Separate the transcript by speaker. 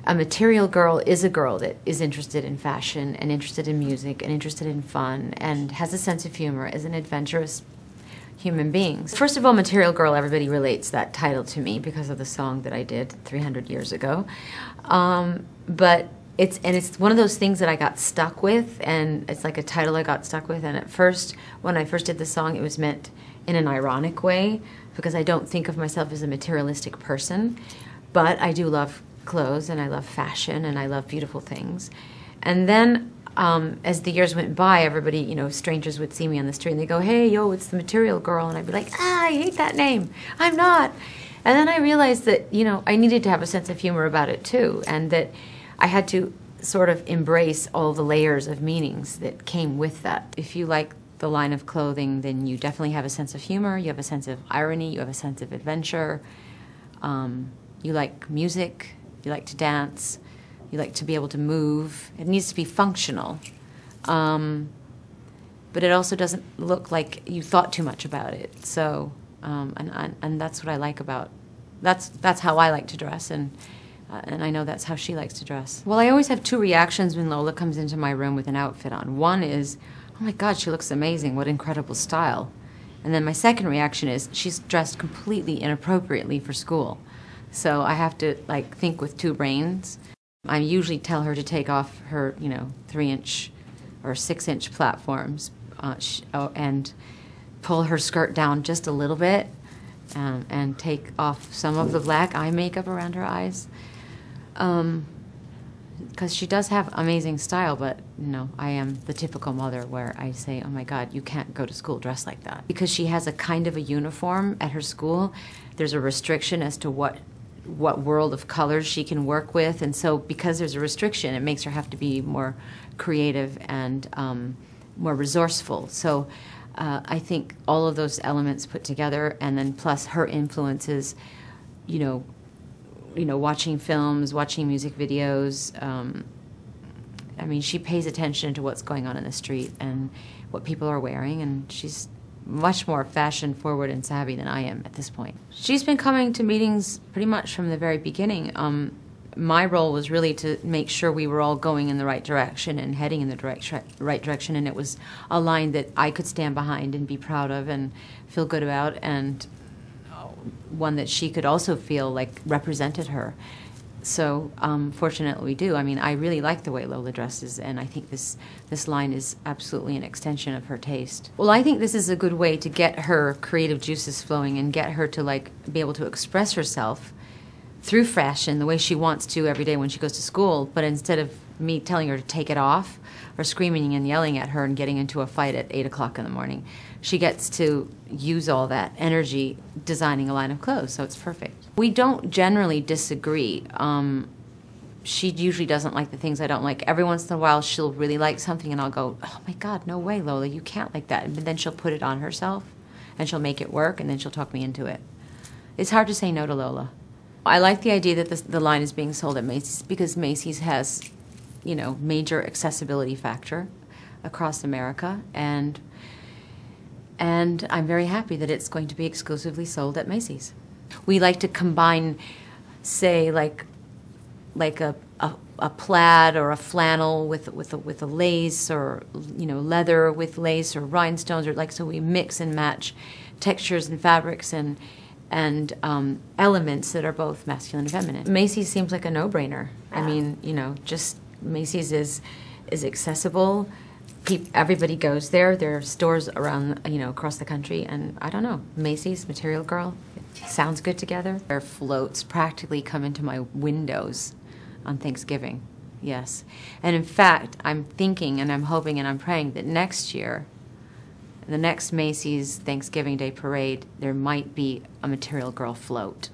Speaker 1: A material girl is a girl that is interested in fashion and interested in music and interested in fun and has a sense of humor, is an adventurous human being. First of all, material girl, everybody relates that title to me because of the song that I did 300 years ago. But it's one of those things that I got stuck with, and it's like a title I got stuck with. And at first, when I first did the song, it was meant in an ironic way because I don't think of myself as a materialistic person, but I do love clothes and I love fashion and I love beautiful things. And then as the years went by, everybody, you know, strangers would see me on the street and they go, "Hey, yo, it's the material girl," and I'd be like, "Ah, I hate that name. I'm not." And then I realized that, you know, I needed to have a sense of humor about it too, and that I had to sort of embrace all the layers of meanings that came with that. If you like the line of clothing, then you definitely have a sense of humor, you have a sense of irony, you have a sense of adventure, you like music, you like to dance, you like to be able to move. It needs to be functional, but it also doesn't look like you thought too much about it. So, and that's what I like about, that's how I like to dress, and I know that's how she likes to dress. Well, I always have two reactions when Lola comes into my room with an outfit on. One is, "Oh my God, she looks amazing, what incredible style." And then my second reaction is, she's dressed completely inappropriately for school. So I have to like think with two brains. I usually tell her to take off her, you know, 3-inch or 6-inch platforms and pull her skirt down just a little bit and take off some of the black eye makeup around her eyes. Because she does have amazing style, but you know, I am the typical mother where I say, "Oh my God, you can't go to school dressed like that." Because she has a kind of a uniform at her school, there's a restriction as to what world of colors she can work with, and so because there's a restriction, it makes her have to be more creative and more resourceful. So I think all of those elements put together, and then plus her influences, you know, watching films, watching music videos. I mean, she pays attention to what's going on in the street and what people are wearing, and she's much more fashion forward and savvy than I am at this point. She's been coming to meetings pretty much from the very beginning. My role was really to make sure we were all going in the right direction and heading in the right direction, and it was a line that I could stand behind and be proud of and feel good about, and one that she could also feel like represented her. So fortunately we do. I mean, I really like the way Lola dresses, and I think this line is absolutely an extension of her taste. Well, I think this is a good way to get her creative juices flowing and get her to like be able to express herself through fashion the way she wants to every day when she goes to school, but instead of me telling her to take it off or screaming and yelling at her and getting into a fight at 8 o'clock in the morning, she gets to use all that energy designing a line of clothes, so it's perfect. We don't generally disagree. She usually doesn't like the things I don't like. Every once in a while she'll really like something and I'll go, "Oh my God, no way, Lola, you can't like that." And then she'll put it on herself and she'll make it work, and then she'll talk me into it. It's hard to say no to Lola. I like the idea that the line is being sold at Macy's because Macy's has, you know, major accessibility factor across America, and I'm very happy that it's going to be exclusively sold at Macy's. We like to combine, say, like a plaid or a flannel with a lace, or you know, leather with lace or rhinestones, or like, so we mix and match textures and fabrics and elements that are both masculine and feminine. Macy's seems like a no-brainer. I mean, you know, just Macy's is accessible. Everybody goes there. There are stores around, you know, across the country, and I don't know, Macy's, Material Girl, it sounds good together. Their floats practically come into my windows on Thanksgiving, yes. And in fact, I'm thinking and I'm hoping and I'm praying that next year, the next Macy's Thanksgiving Day Parade, there might be a Material Girl float.